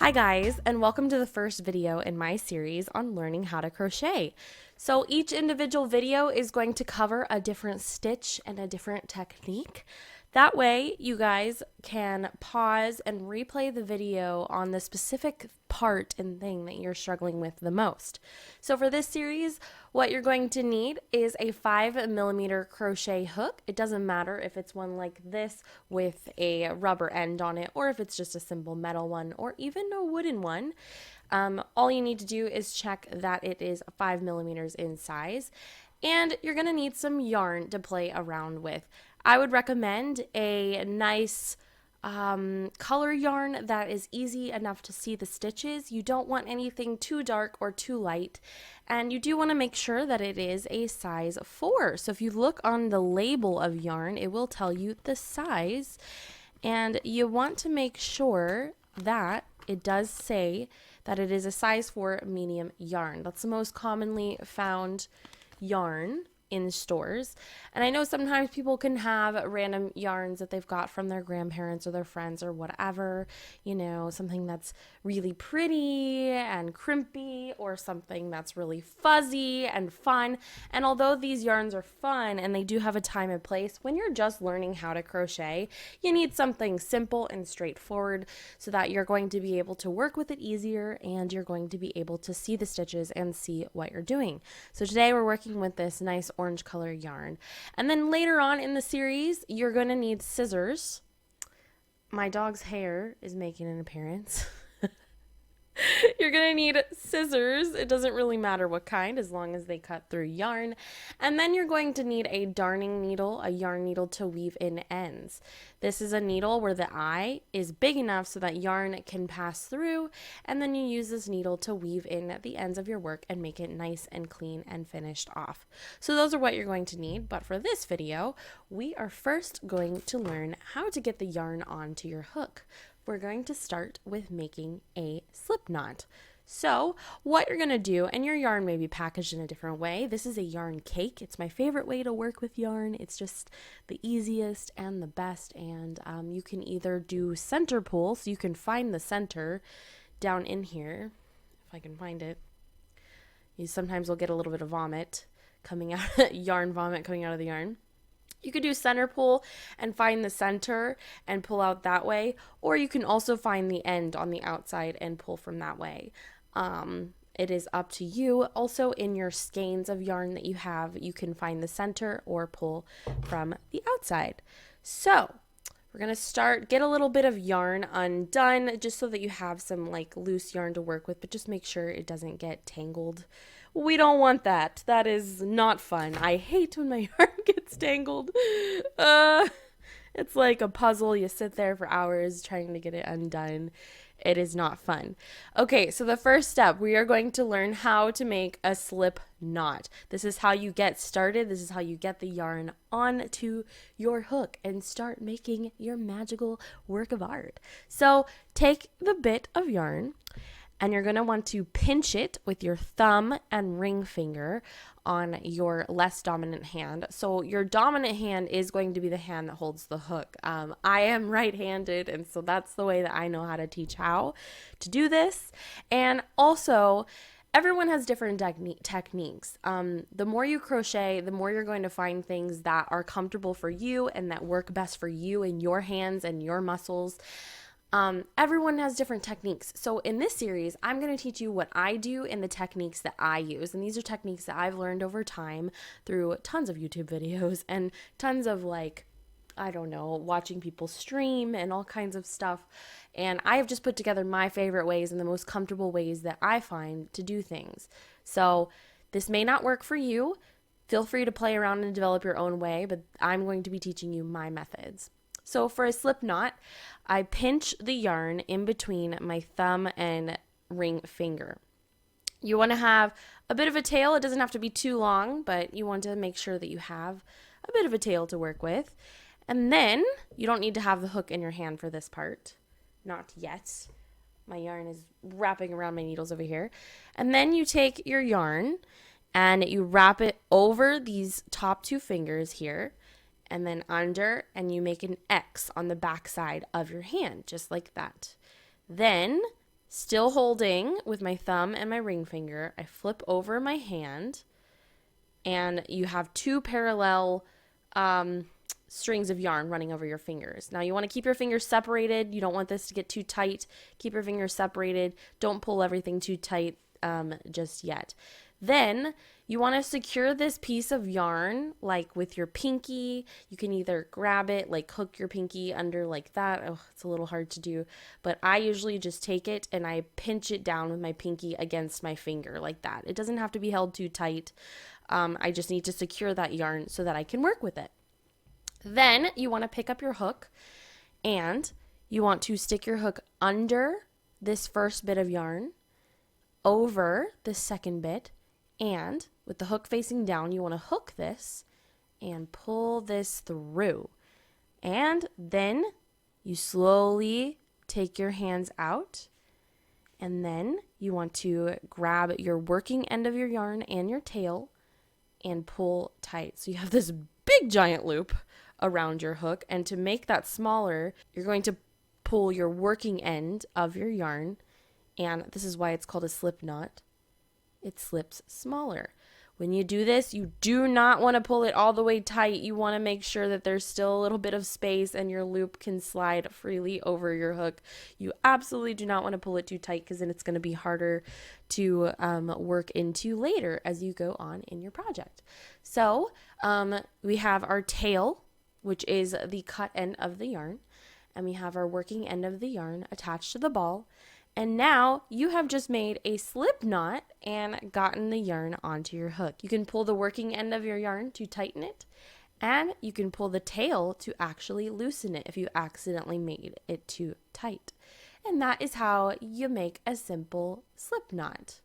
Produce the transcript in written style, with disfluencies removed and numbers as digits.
Hi guys, and welcome to the first video in my series on learning how to crochet. So each individual video is going to cover a different stitch and a different technique. That way you guys can pause and replay the video on the specific part and thing that you're struggling with the most. So for this series, what you're going to need is a 5mm crochet hook. It doesn't matter if it's one like this with a rubber end on it, or if it's just a simple metal one, or even a wooden one. All you need to do is check that it is 5mm in size, and you're going to need some yarn to play around with. I would recommend a nice color yarn that is easy enough to see the stitches. You don't want anything too dark or too light, and you do want to make sure that it is a size 4. So if you look on the label of yarn, it will tell you the size, and you want to make sure that it does say that it is a size 4 medium yarn. That's the most commonly found yarn in stores. And I know sometimes people can have random yarns that they've got from their grandparents or their friends or whatever, you know, something that's really pretty and crimpy, or something that's really fuzzy and fun. And although these yarns are fun and they do have a time and place, when you're just learning how to crochet, you need something simple and straightforward so that you're going to be able to work with it easier, and you're going to be able to see the stitches and see what you're doing. So today we're working with this nice orange color yarn. And then later on in the series, you're going to need scissors. My dog's hair is making an appearance. You're going to need scissors. It doesn't really matter what kind, as long as they cut through yarn. And then you're going to need a darning needle, a yarn needle to weave in ends. This is a needle where the eye is big enough so that yarn can pass through, and then you use this needle to weave in at the ends of your work and make it nice and clean and finished off. So those are what you're going to need, but for this video, we are first going to learn how to get the yarn onto your hook. We're going to start with making a slip knot. So what you're going to do, and your yarn may be packaged in a different way. This is a yarn cake. It's my favorite way to work with yarn. It's just the easiest and the best. And you can either do center pull, so you can find the center down in here, if I can find it. You sometimes will get a little bit of vomit coming out, yarn vomit coming out of the yarn. You could do center pull and find the center and pull out that way, or you can also find the end on the outside and pull from that way. It is up to you. Also, in your skeins of yarn that you have, you can find the center or pull from the outside. So we're going to start, get a little bit of yarn undone just so that you have some like loose yarn to work with, but just make sure it doesn't get tangled. We don't want that. That is not fun. I hate when my yarn gets tangled. It's like a puzzle. You sit there for hours trying to get it undone. It is not fun. Okay, so the first step, we are going to learn how to make a slip knot. This is how you get started. This is how you get the yarn onto your hook and start making your magical work of art. So take the bit of yarn, and you're going to want to pinch it with your thumb and ring finger on your less dominant hand. So your dominant hand is going to be the hand that holds the hook. I am right-handed, and so that's the way that I know how to teach how to do this. And also, everyone has different techniques. The more you crochet, the more you're going to find things that are comfortable for you and that work best for you and your hands and your muscles. Everyone has different techniques. So in this series, I'm going to teach you what I do and the techniques that I use. And these are techniques that I've learned over time through tons of YouTube videos and tons of watching people stream and all kinds of stuff. And I have just put together my favorite ways and the most comfortable ways that I find to do things. So this may not work for you. Feel free to play around and develop your own way, but I'm going to be teaching you my methods. So for a slip knot, I pinch the yarn in between my thumb and ring finger. You want to have a bit of a tail. It doesn't have to be too long, but you want to make sure that you have a bit of a tail to work with. And then you don't need to have the hook in your hand for this part. Not yet. My yarn is wrapping around my needles over here. And then you take your yarn and you wrap it over these top 2 fingers here, and then under, and you make an X on the back side of your hand, just like that. Then Still holding with my thumb and my ring finger, I flip over my hand, and you have two parallel strings of yarn running over your fingers. Now you want to keep your fingers separated. You don't want this to get too tight. Keep your fingers separated. Don't pull everything too tight just yet. Then you want to secure this piece of yarn like with your pinky. You can either grab it, like hook your pinky under like that. Oh, it's a little hard to do, but I usually just take it and I pinch it down with my pinky against my finger like that. It doesn't have to be held too tight. I just need to secure that yarn so that I can work with it. Then you want to pick up your hook and you want to stick your hook under this first bit of yarn, over this second bit, and with the hook facing down, you want to hook this and pull this through. And then you slowly take your hands out, and then you want to grab your working end of your yarn and your tail and pull tight. So you have this big giant loop around your hook, and to make that smaller, you're going to pull your working end of your yarn, and this is why it's called a slip knot. It slips smaller. When you do this, you do not want to pull it all the way tight. You want to make sure that there's still a little bit of space and your loop can slide freely over your hook. You absolutely do not want to pull it too tight, because then it's going to be harder to work into later as you go on in your project. So we have our tail, which is the cut end of the yarn, and we have our working end of the yarn attached to the ball. And now you have just made a slip knot and gotten the yarn onto your hook. You can pull the working end of your yarn to tighten it, and you can pull the tail to actually loosen it if you accidentally made it too tight. And that is how you make a simple slip knot.